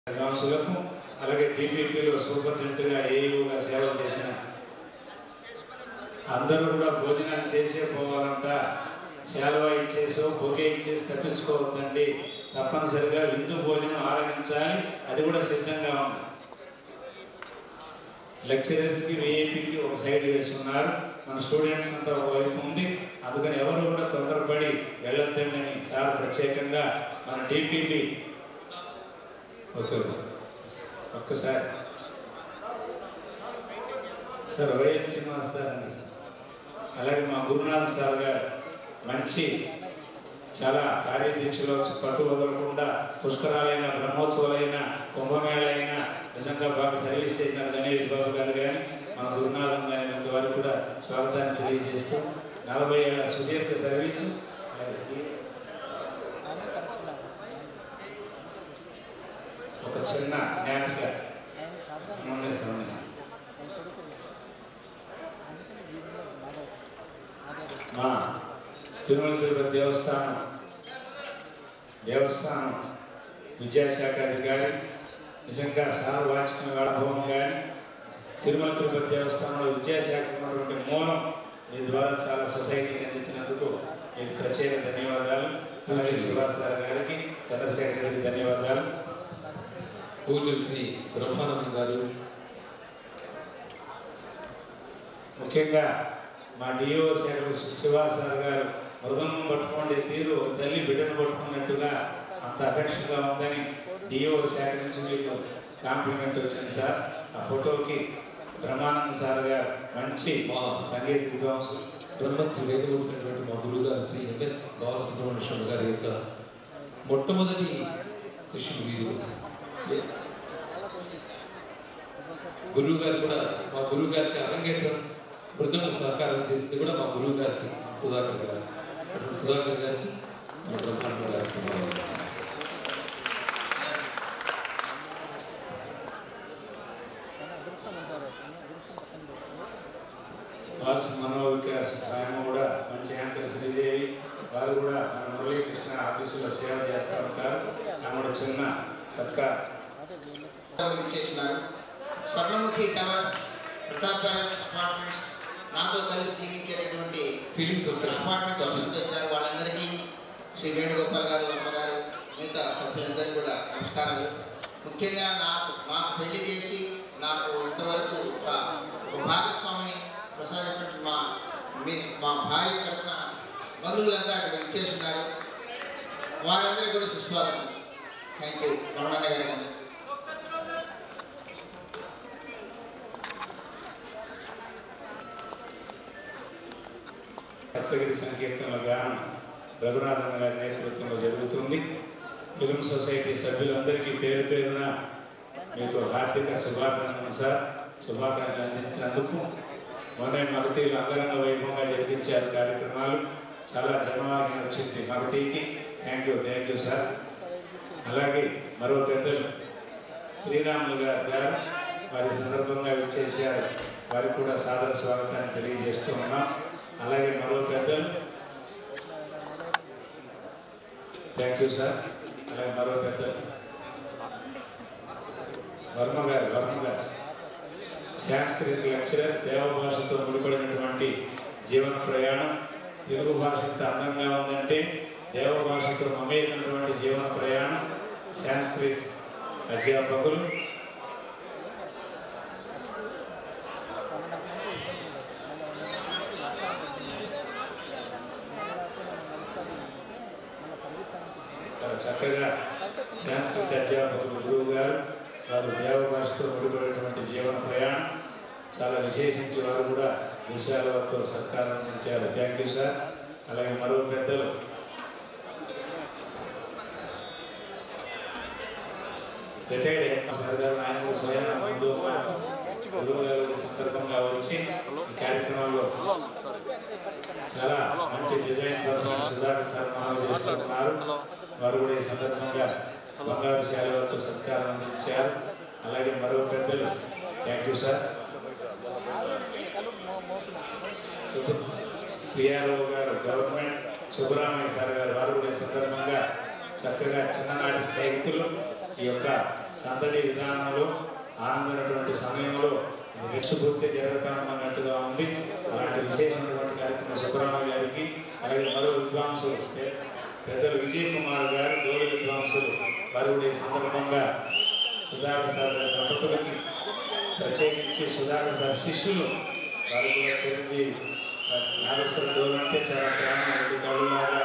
విద్వాంసులకు అలాగే టీపీపీలో సూపరింటెండెంట్గా ఏఈఓగా సేవలు చేసిన అందరూ కూడా భోజనాలు చేసే పోవాలంట. శాలువా ఇచ్చేసో బొకే ఇచ్చేసి తప్పించుకోవద్దండి. తప్పనిసరిగా విందు భోజనం ఆరగించాలి. అది కూడా సిద్ధంగా ఉంది. లెక్చరర్స్కి విఐపీకి ఒక సైడ్ వేసి ఉన్నారు. మన స్టూడెంట్స్ అంతా ఒకవైపు ఉంది. అందుకని ఎవరు కూడా తొందరపడి వెళ్ళొద్దండి అని సార్ ప్రత్యేకంగా మన టీపీపీ ఒక్కసారి సార్ వైఎస్ శ్రీనివాస్ సార్ అండి, అలాగే మా గురునాథ్ సార్ గారు మంచి చాలా కార్యదీక్షలో పట్టు వదలకుండా పుష్కరాలైన బ్రహ్మోత్సవాలైన కుంభమేళైనా నిజంగా బాగా సర్వీస్ చేసిన గణేష్ బాబు గారు కానీ మన గురునాథం గారి వారికి కూడా స్వాగతాన్ని తెలియజేస్తూ 40 ఏళ్ల సుదీర్ఘ సర్వీసు. ఒక చిన్న జ్ఞాపిక మా తిరుమల తిరుపతి దేవస్థానం విద్యాశాఖ అధికారి నిజంగా సార్ వాచిక అనుభవం కానీ తిరుమల తిరుపతి దేవస్థానంలో విద్యాశాఖ ఉన్నటువంటి మూలం మీ ద్వారా చాలా సొసైటీకి అందించినందుకు మీకు ప్రత్యేక ధన్యవాదాలు. అలాగే శ్రీనివాస్ గారికి చంద్రశేఖర్ గారికి ధన్యవాదాలు. పూజలు శ్రీ బ్రహ్మానందం గారు, ముఖ్యంగా మా డిఓ శేఖర్ శ్రీనివాస్ గారు మృదంగం పట్టుకోండి తీరు తల్లి బిడ్డను పట్టుకున్నట్టుగా అంత అఫెక్షన్గా ఉందని డిఓ శాఖ నుంచి మీకు కాంప్లిమెంట్ వచ్చింది సార్. ఆ ఫోటోకి బ్రహ్మానంద సార్ గారు మంచి మా సంగీత విద్వాంసులు, బ్రహ్మశ్రీ వేదమూర్తినటువంటి మా గురువు గారు శ్రీ ఎంఎస్ బాలసుబ్రహ్మణ్యం గారి యొక్క మొట్టమొదటి శిష్యులు వీరు. గురువు గారు కూడా మా గురువు గారికి అరంగేట్రం బృందం సహకారం చేసింది కూడా మా గురువు గారికి సుధాకర్ గారు. అటువంటి సుధాకర్ గారికి మా బ్రహ్మాండ గారి సమావేశం. మనోవికాస్ ఆయన కూడా మంచి యాంకర్ శ్రీదేవి వారు కూడా మన మురళీకృష్ణ ఆఫీసులో సేవ చేస్తూ ఉంటారు. ఆమె కూడా చిన్న సత్కారం చేస్తున్నారు. Swarnamukhi towers, Pratap palace apartments నాతో కలిసి జీవించేటటువంటి ఫీలింగ్స్ అపార్ట్మెంట్ వచ్చారు. వాళ్ళందరికీ శ్రీ వేణుగోపాల్ గారు, అమ్మగారు, మిగతా సభ్యులందరికీ కూడా నమస్కారాలు. ముఖ్యంగా మాకు పెళ్లి చేసి నాకు ఇంతవరకు ఒక భాగస్వామిని ప్రసాదించినటువంటి మా భార్య తరఫున బంధువులంతా అక్కడ ఇచ్చేస్తున్నారు. వారందరికీ కూడా సుస్వాగతం. థ్యాంక్ యూ రమణన్న గారి గారు. సప్తగిరి సంకీర్తనల గానం రఘునాథన్ గారి నేతృత్వంలో జరుగుతుంది. ఫిల్మ్ సొసైటీ సభ్యులందరికీ పేరు పేరున మీకు హార్దిక శుభాకాంక్షలు సార్. శుభాకాంక్షలు అందించినందుకు మొన్న మగతీలు అంగరంగ వైభవంగా జరిపించారు కార్యక్రమాలు. చాలా జనవాహిని వచ్చింది మగతీకి. Thank you sir. అలాగే మరో పెద్దలు శ్రీరాములు గారు వారి సందర్భంగా విచ్చేశారు. వారికి కూడా సాదర స్వాగతాన్ని తెలియజేస్తూ ఉన్నాం. అలాగే మరో పెద్దలు థ్యాంక్ యూ సార్. అలాగే మరో పెద్దలు వర్మ గారు సంస్కృత లెక్చరర్, దేవభాషతో ముడిపడినటువంటి జీవన ప్రయాణం. తెలుగు భాష ఇంత అందంగా ఉందంటే దేవభాషతో మమేకమైనటువంటి జీవన ప్రయాణం. సంస్కృత్ అధ్యాపకులు చాలా చక్కగా సంస్కృత అధ్యాపకులు గురువు గారు వారు దేవభాషతో ముడిపడినటువంటి జీవన ప్రయాణం చాలా విశేషించి వారు కూడా విషయాలతో సత్కారం అందించారు. Thank you sir. అలాగే మరో పెద్దలు రిటైర్డ్ సార్ గారు ఆయన స్వయం ముందు గురువు గారి సందర్భంగా వచ్చి ఈ కార్యక్రమంలో చాలా మంచి డిజైన్ కోసం సుధాకర్ సార్ మనవి చేస్తున్నారు. వారు కూడా ఈ సందర్భంగా బంగారు శాలువాతో సత్కారం అందించారు. అలాగే మరో పెద్దలు థ్యాంక్ యూ సార్. పిఆర్ఓ గారు గవర్నమెంట్ సుబ్రహ్మణ్య సార్ గారు వారు కూడా ఈ సందర్భంగా చక్కగా చిన్ననాటి స్నేహితులు ఈ యొక్క సందడి విధానంలో ఆనందమైనటువంటి సమయంలో ఇది రెస్ట్ పూర్తి జరుగుతా ఉన్నట్టుగా ఉంది. అలాంటి విశేషమైనటువంటి కార్యక్రమం సుబ్రహ్మణ్య గారికి, అలాగే మరో విద్వాంసులు పెద్దలు విజయ్ కుమార్ గారు, గౌరవ విద్వాంసులు వారు కూడా ఈ సందర్భంగా సుధాకర్ సార్ దంపతులకి ప్రత్యేకించి సుధాకర్ సార్ శిష్యులు వారు కూడా చిరంజీవి నాగేశ్వర డోలు అంటే చాలా ప్రాణం, 2 కళ్ళులాగా